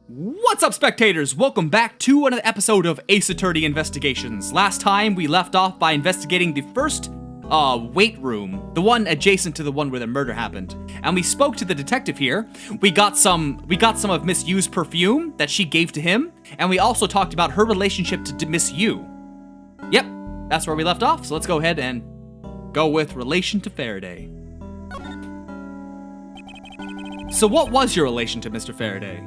What's up, spectators? Welcome back to another episode of Ace Attorney Investigations. Last time, we left off by investigating the first, weight room, the one adjacent to the one where the murder happened. And we spoke to the detective here. We got some of Miss Yu's perfume that she gave to him, and we also talked about her relationship to Miss Yu. Yep, that's where we left off, so let's go ahead and go with relation to Faraday. So what was your relation to Mr. Faraday?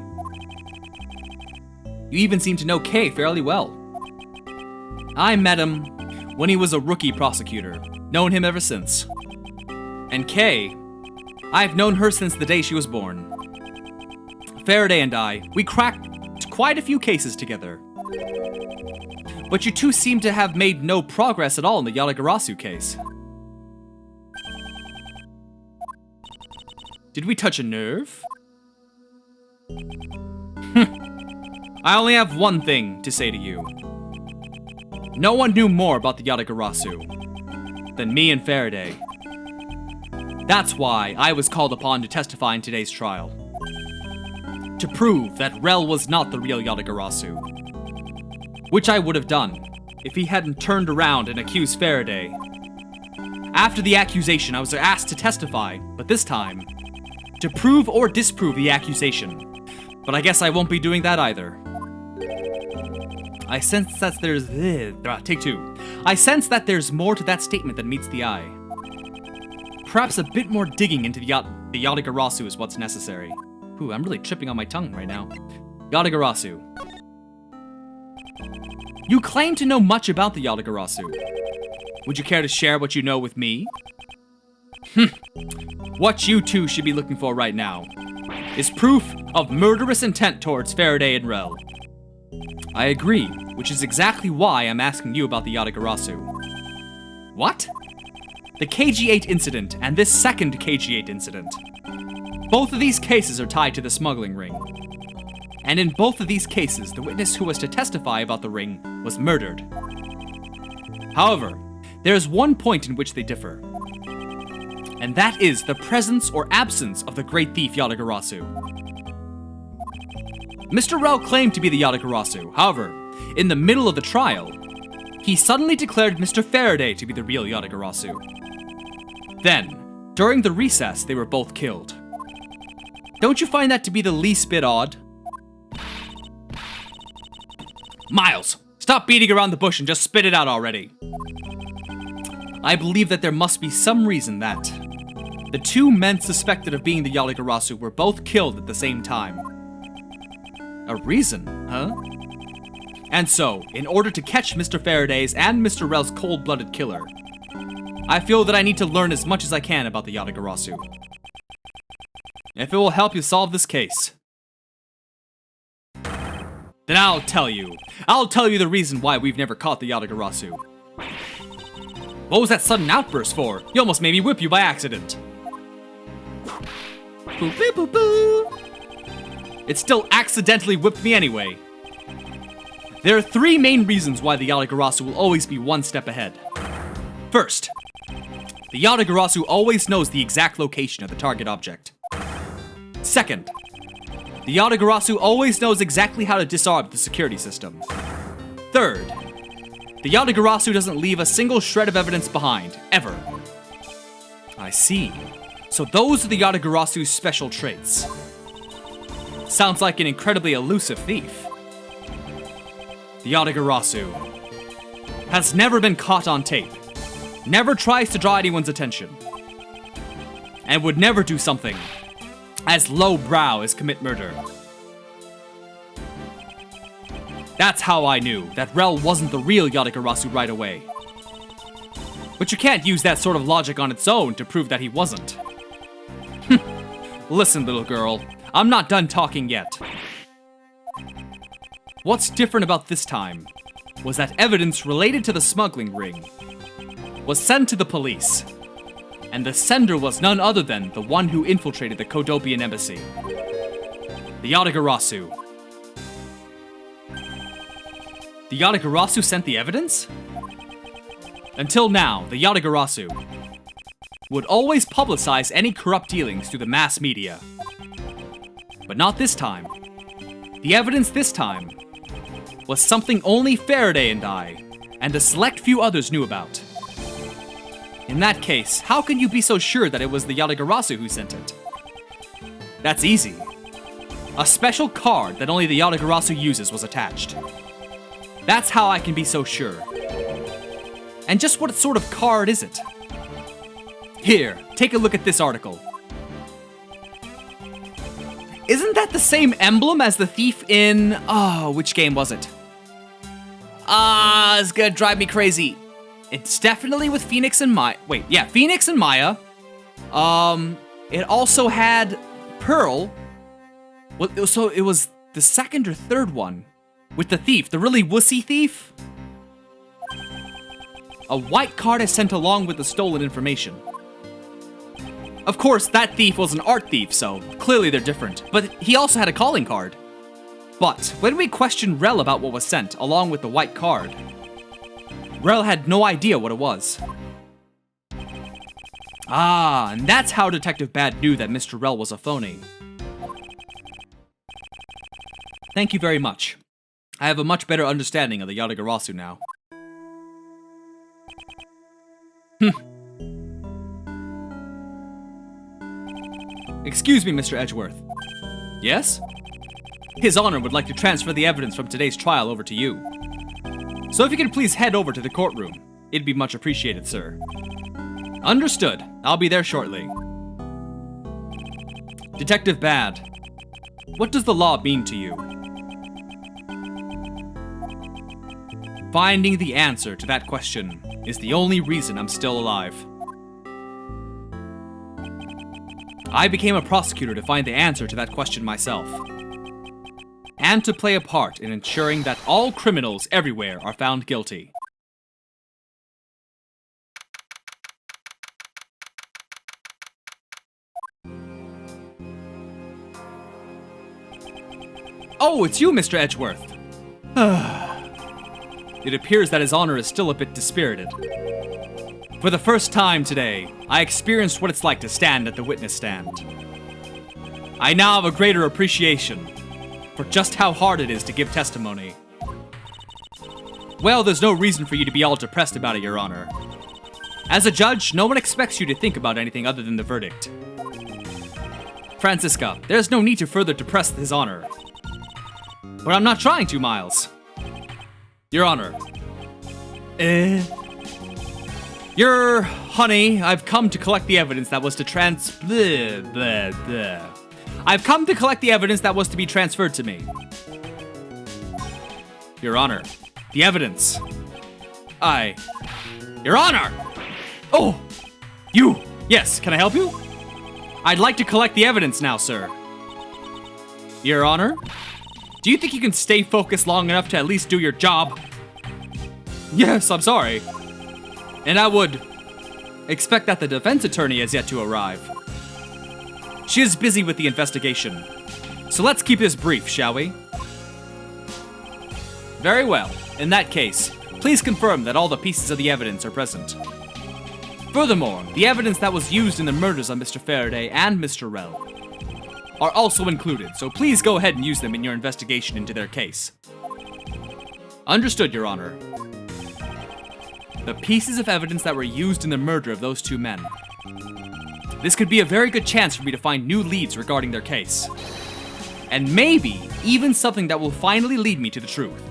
You even seem to know Kay fairly well. I met him when he was a rookie prosecutor. Known him ever since. And Kay, I've known her since the day she was born. Faraday and I, we cracked quite a few cases together. But you two seem to have made no progress at all in the Yatagarasu case. Did we touch a nerve? I only have one thing to say to you. No one knew more about the Yatagarasu than me and Faraday. That's why I was called upon to testify in today's trial. To prove that Rel was not the real Yatagarasu. Which I would have done if he hadn't turned around and accused Faraday. After the accusation, I was asked to testify, but this time, to prove or disprove the accusation. But I guess I won't be doing that either. I sense that there's... take two. I sense that there's more to that statement than meets the eye. Perhaps a bit more digging into the Yatagarasu is what's necessary. Ooh, I'm really tripping on my tongue right now. Yatagarasu. You claim to know much about the Yatagarasu. Would you care to share what you know with me? What you two should be looking for right now is proof of murderous intent towards Faraday and Rel. I agree, which is exactly why I'm asking you about the Yatagarasu. What? The KG-8 incident and this second KG-8 incident. Both of these cases are tied to the smuggling ring. And in both of these cases, the witness who was to testify about the ring was murdered. However, there is one point in which they differ. And that is the presence or absence of the great thief Yatagarasu. Mr. Rel claimed to be the Yatagarasu. However, in the middle of the trial, he suddenly declared Mr. Faraday to be the real Yatagarasu. Then, during the recess, they were both killed. Don't you find that to be the least bit odd? Miles, stop beating around the bush and just spit it out already. I believe that there must be some reason that the two men suspected of being the Yatagarasu were both killed at the same time. A reason, huh? And so, in order to catch Mr. Faraday's and Mr. Rel's cold-blooded killer, I feel that I need to learn as much as I can about the Yatagarasu. If it will help you solve this case, then I'll tell you. I'll tell you the reason why we've never caught the Yatagarasu. What was that sudden outburst for? You almost made me whip you by accident. Boo boo boo boo. It still accidentally whipped me anyway. There are three main reasons why the Yatagarasu will always be one step ahead. First, the Yatagarasu always knows the exact location of the target object. Second, the Yatagarasu always knows exactly how to disarm the security system. Third, the Yatagarasu doesn't leave a single shred of evidence behind, ever. I see. So those are the Yatagarasu's special traits. Sounds like an incredibly elusive thief. The Yatagarasu has never been caught on tape, never tries to draw anyone's attention, and would never do something as lowbrow as commit murder. That's how I knew that Rel wasn't the real Yatagarasu right away. But you can't use that sort of logic on its own to prove that he wasn't. Listen, little girl, I'm not done talking yet. What's different about this time was that evidence related to the smuggling ring was sent to the police, and the sender was none other than the one who infiltrated the Kodopian embassy. The Yatagarasu. The Yatagarasu sent the evidence? Until now, the Yatagarasu would always publicize any corrupt dealings through the mass media. But not this time. The evidence this time was something only Faraday and I, and a select few others knew about. In that case, how can you be so sure that it was the Yatagarasu who sent it? That's easy. A special card that only the Yatagarasu uses was attached. That's how I can be so sure. And just what sort of card is it? Here, take a look at this article. Isn't that the same emblem as the thief in... Oh, which game was it? It's gonna drive me crazy. It's definitely with Phoenix and Maya. Wait, yeah, Phoenix and Maya. It also had Pearl. Well, so it was the second or third one with the thief, the really wussy thief. A white card is sent along with the stolen information. Of course, that thief was an art thief, so clearly they're different. But he also had a calling card. But when we questioned Rel about what was sent along with the white card, Rel had no idea what it was. Ah, and that's how Detective Bad knew that Mr. Rel was a phony. Thank you very much. I have a much better understanding of the Yatagarasu now. Excuse me, Mr. Edgeworth. Yes? His Honor would like to transfer the evidence from today's trial over to you. So if you could please head over to the courtroom, it'd be much appreciated, sir. Understood. I'll be there shortly. Detective Bad, what does the law mean to you? Finding the answer to that question is the only reason I'm still alive. I became a prosecutor to find the answer to that question myself, and to play a part in ensuring that all criminals everywhere are found guilty. Oh, it's you, Mr. Edgeworth. It appears that His Honor is still a bit dispirited. For the first time today, I experienced what it's like to stand at the witness stand. I now have a greater appreciation for just how hard it is to give testimony. Well, there's no reason for you to be all depressed about it, Your Honor. As a judge, no one expects you to think about anything other than the verdict. Francisca, there's no need to further depress His Honor. But I'm not trying to, Miles. Your Honor. Your honey, I've come to collect the evidence that was to I've come to collect the evidence that was to be transferred to me. Your Honor, the evidence. Your Honor! Oh! You! Yes, can I help you? I'd like to collect the evidence now, sir. Your Honor? Do you think you can stay focused long enough to at least do your job? Yes, I'm sorry. And I would expect that the defense attorney has yet to arrive. She is busy with the investigation. So let's keep this brief, shall we? Very well. In that case, please confirm that all the pieces of the evidence are present. Furthermore, the evidence that was used in the murders of Mr. Faraday and Mr. Rel are also included, so please go ahead and use them in your investigation into their case. Understood, Your Honor. The pieces of evidence that were used in the murder of those two men. This could be a very good chance for me to find new leads regarding their case. And maybe even something that will finally lead me to the truth.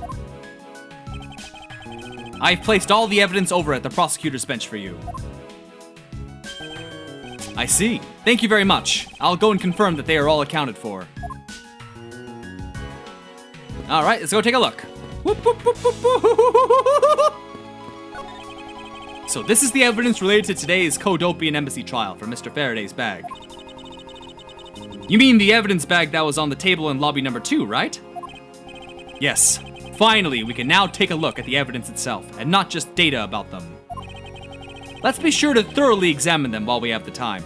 I've placed all the evidence over at the prosecutor's bench for you. I see. Thank you very much. I'll go and confirm that they are all accounted for. Alright, let's go take a look. So this is the evidence related to today's Codopian Embassy trial for Mr. Faraday's bag. You mean the evidence bag that was on the table in lobby number 2, right? Yes. Finally, we can now take a look at the evidence itself, and not just data about them. Let's be sure to thoroughly examine them while we have the time.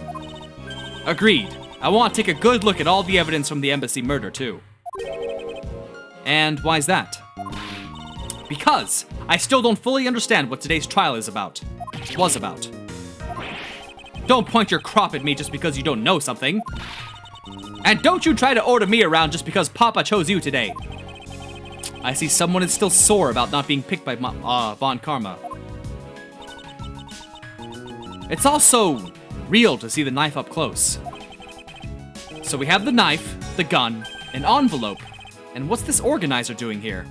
Agreed. I want to take a good look at all the evidence from the embassy murder, too. And why's that? Because I still don't fully understand what today's trial is about. Was about. Don't point your crop at me just because you don't know something. And don't you try to order me around just because Papa chose you today. I see someone is still sore about not being picked by Von Karma. It's also real to see the knife up close. So we have the knife, the gun, an envelope, and what's this organizer doing here?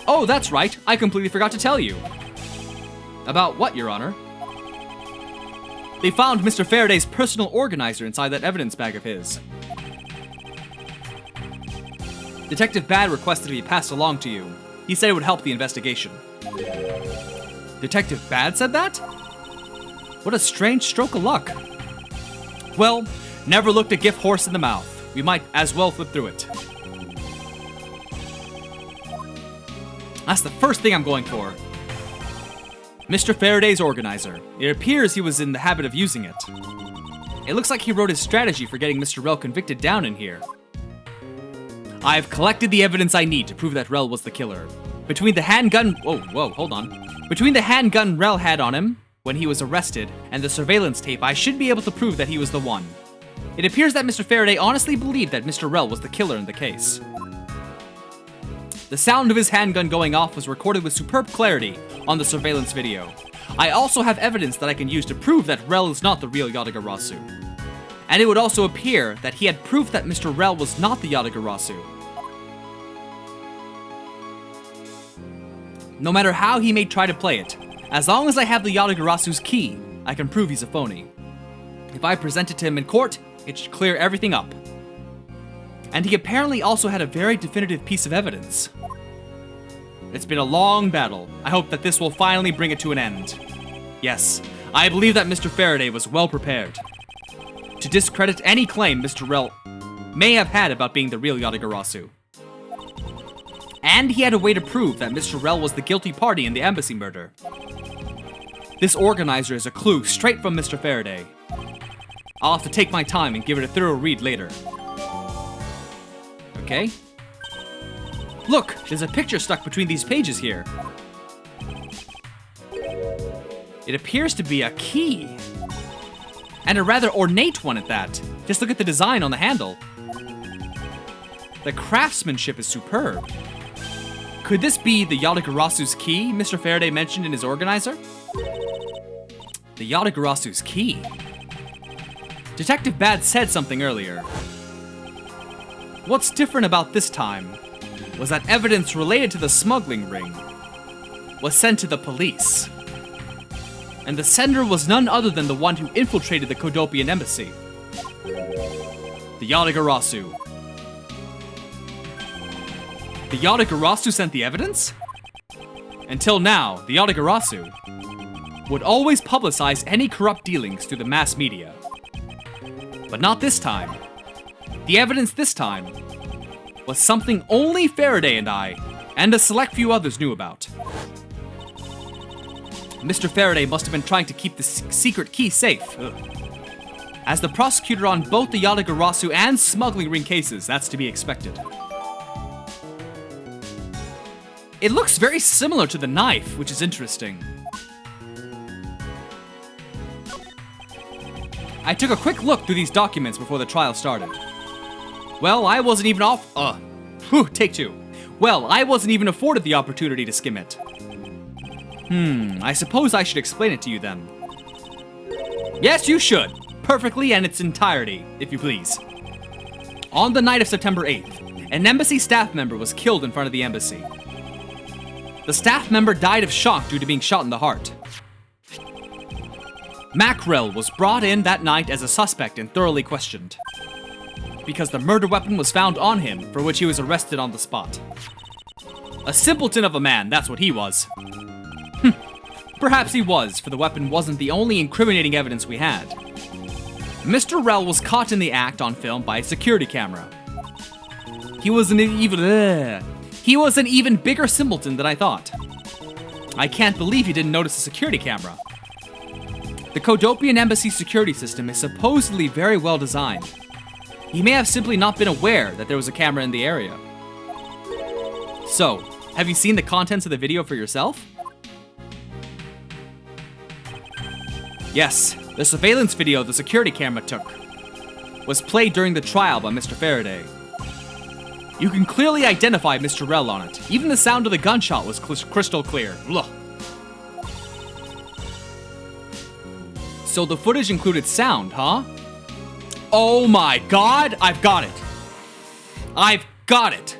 Oh, that's right, I completely forgot to tell you. About what, Your Honor? They found Mr. Faraday's personal organizer inside that evidence bag of his. Detective Bad requested to be passed along to you. He said it would help the investigation. Detective Bad said that? What a strange stroke of luck. Well, never looked a gift horse in the mouth. We might as well flip through it. That's the first thing I'm going for. Mr. Faraday's organizer. It appears he was in the habit of using it. It looks like he wrote his strategy for getting Mr. Rel convicted down in here. I've collected the evidence I need to prove that Rel was the killer. Between the handgun... Whoa, hold on. Between the handgun Rel had on him when he was arrested and the surveillance tape, I should be able to prove that he was the one. It appears that Mr. Faraday honestly believed that Mr. Rel was the killer in the case. The sound of his handgun going off was recorded with superb clarity on the surveillance video. I also have evidence that I can use to prove that Rel is not the real Yatagarasu. And it would also appear that he had proof that Mr. Rel was not the Yatagarasu. No matter how he may try to play it, as long as I have the Yatagarasu's key, I can prove he's a phony. If I present it to him in court, it should clear everything up. And he apparently also had a very definitive piece of evidence. It's been a long battle. I hope that this will finally bring it to an end. Yes, I believe that Mr. Faraday was well prepared to discredit any claim Mr. Rel may have had about being the real Yatagarasu. And he had a way to prove that Mr. Rel was the guilty party in the embassy murder. This organizer is a clue straight from Mr. Faraday. I'll have to take my time and give it a thorough read later. Okay. Look, there's a picture stuck between these pages here. It appears to be a key. And a rather ornate one at that. Just look at the design on the handle. The craftsmanship is superb. Could this be the Yatagarasu's key Mr. Faraday mentioned in his organizer? The Yatagarasu's key. Detective Bad said something earlier. What's different about this time was that evidence related to the smuggling ring was sent to the police. And the sender was none other than the one who infiltrated the Kodopian embassy. The Yatagarasu. The Yatagarasu sent the evidence? Until now, the Yatagarasu would always publicize any corrupt dealings through the mass media. But not this time. The evidence this time was something only Faraday and I, and a select few others knew about. Mr. Faraday must have been trying to keep the secret key safe. As the prosecutor on both the Yatagarasu and smuggling ring cases, that's to be expected. It looks very similar to the knife, which is interesting. I took a quick look through these documents before the trial started. Well, I wasn't even take two. Well, I wasn't even afforded the opportunity to skim it. I suppose I should explain it to you then. Yes, you should. Perfectly in its entirety, if you please. On the night of September 8th, an embassy staff member was killed in front of the embassy. The staff member died of shock due to being shot in the heart. Mackrell was brought in that night as a suspect and thoroughly questioned, because the murder weapon was found on him, for which he was arrested on the spot. A simpleton of a man, that's what he was. Perhaps he was, for the weapon wasn't the only incriminating evidence we had. Mr. Rel was caught in the act on film by a security camera. He was an even bigger simpleton than I thought. I can't believe he didn't notice the security camera. The Kodopian embassy security system is supposedly very well designed. He may have simply not been aware that there was a camera in the area. So, have you seen the contents of the video for yourself? Yes, the surveillance video the security camera took. was played during the trial by Mr. Faraday. You can clearly identify Mr. Rell on it. Even the sound of the gunshot was crystal clear. Ugh. So the footage included sound, huh? Oh my god, I've got it. I've got it.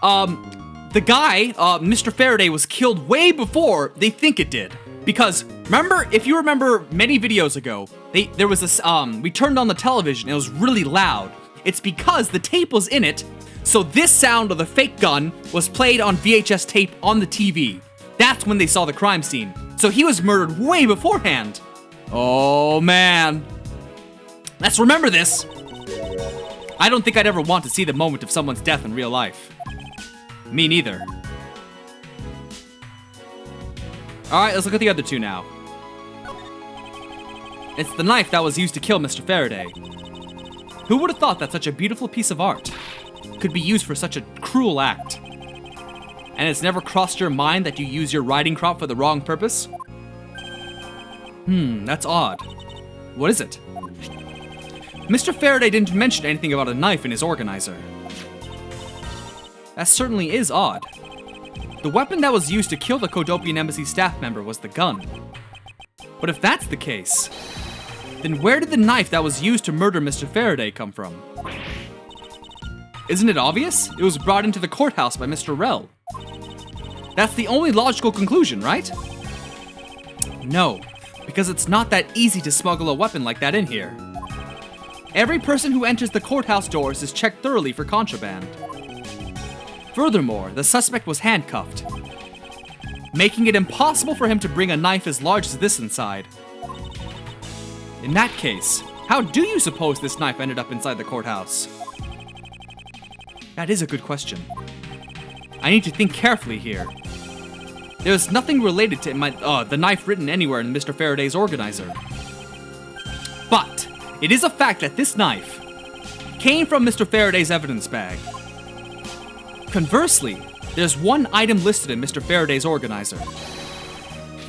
The guy, Mr. Faraday, was killed way before they think it did. Because, remember, if you remember many videos ago, there was this, we turned on the television, it was really loud. It's because the tape was in it, so this sound of the fake gun was played on VHS tape on the TV. That's when they saw the crime scene. So he was murdered way beforehand. Oh man. Let's remember this. I don't think I'd ever want to see the moment of someone's death in real life. Me neither. Alright, let's look at the other two now. It's the knife that was used to kill Mr. Faraday. Who would have thought that such a beautiful piece of art could be used for such a cruel act? And it's never crossed your mind that you use your riding crop for the wrong purpose? That's odd. What is it? Mr. Faraday didn't mention anything about a knife in his organizer. That certainly is odd. The weapon that was used to kill the Kodopian Embassy staff member was the gun. But if that's the case, then where did the knife that was used to murder Mr. Faraday come from? Isn't it obvious? It was brought into the courthouse by Mr. Rell. That's the only logical conclusion, right? No, because it's not that easy to smuggle a weapon like that in here. Every person who enters the courthouse doors is checked thoroughly for contraband. Furthermore, the suspect was handcuffed, making it impossible for him to bring a knife as large as this inside. In that case, how do you suppose this knife ended up inside the courthouse? That is a good question. I need to think carefully here. There's nothing related to the knife written anywhere in Mr. Faraday's organizer. But it is a fact that this knife came from Mr. Faraday's evidence bag. Conversely, there's one item listed in Mr. Faraday's organizer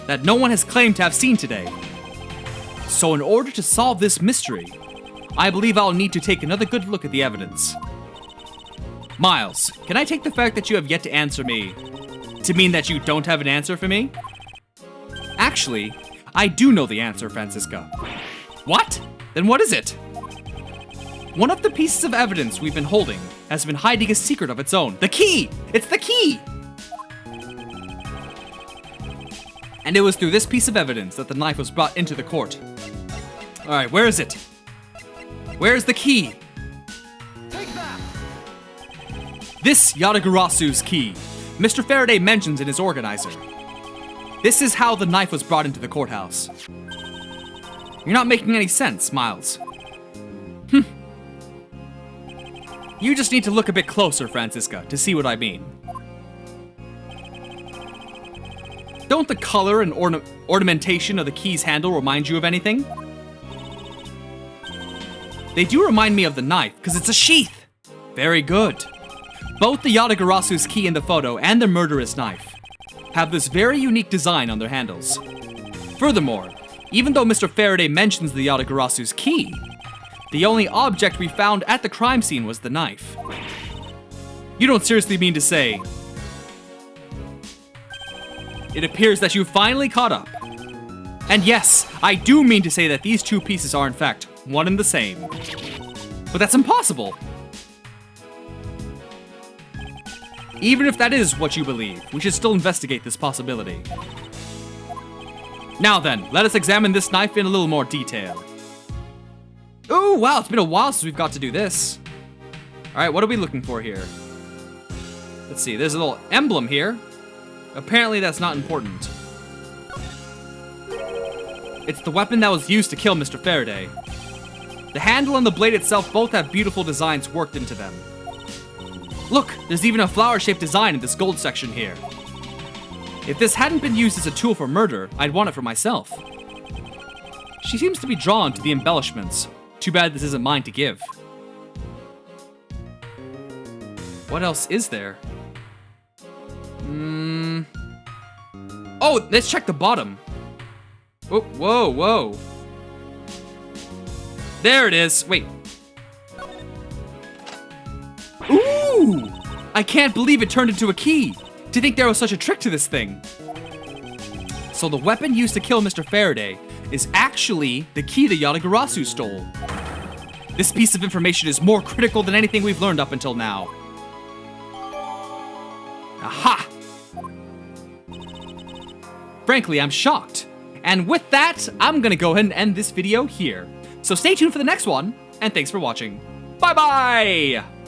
that no one has claimed to have seen today. So in order to solve this mystery, I believe I'll need to take another good look at the evidence. Miles, can I take the fact that you have yet to answer me to mean that you don't have an answer for me? Actually, I do know the answer, Francisca. What? Then what is it? One of the pieces of evidence we've been holding has been hiding a secret of its own. The key! It's the key! And it was through this piece of evidence that the knife was brought into the court. Alright, where is it? Where's the key? Take that! This Yatagarasu's key. Mr. Faraday mentions in his organizer. This is how the knife was brought into the courthouse. You're not making any sense, Miles. You just need to look a bit closer, Francisca, to see what I mean. Don't the color and ornamentation of the key's handle remind you of anything? They do remind me of the knife, because it's a sheath. Very good. Both the Yatagarasu's key in the photo and the murderous knife have this very unique design on their handles. Furthermore, even though Mr. Faraday mentions the Yatagarasu's key, the only object we found at the crime scene was the knife. You don't seriously mean to say... It appears that you finally caught up. And yes, I do mean to say that these two pieces are in fact one and the same. But that's impossible. Even if that is what you believe, we should still investigate this possibility. Now then, let us examine this knife in a little more detail. Ooh, wow, it's been a while since we've got to do this. Alright, what are we looking for here? Let's see, there's a little emblem here. Apparently that's not important. It's the weapon that was used to kill Mr. Faraday. The handle and the blade itself both have beautiful designs worked into them. Look, there's even a flower-shaped design in this gold section here. If this hadn't been used as a tool for murder, I'd want it for myself. She seems to be drawn to the embellishments. Too bad this isn't mine to give. What else is there? Oh, let's check the bottom. Oh, whoa, whoa. There it is. Wait. Ooh! I can't believe it turned into a key. To think there was such a trick to this thing. So the weapon used to kill Mr. Faraday is actually the key that Yatagarasu stole. This piece of information is more critical than anything we've learned up until now. Aha! Frankly, I'm shocked. And with that, I'm gonna go ahead and end this video here. So stay tuned for the next one, and thanks for watching. Bye-bye!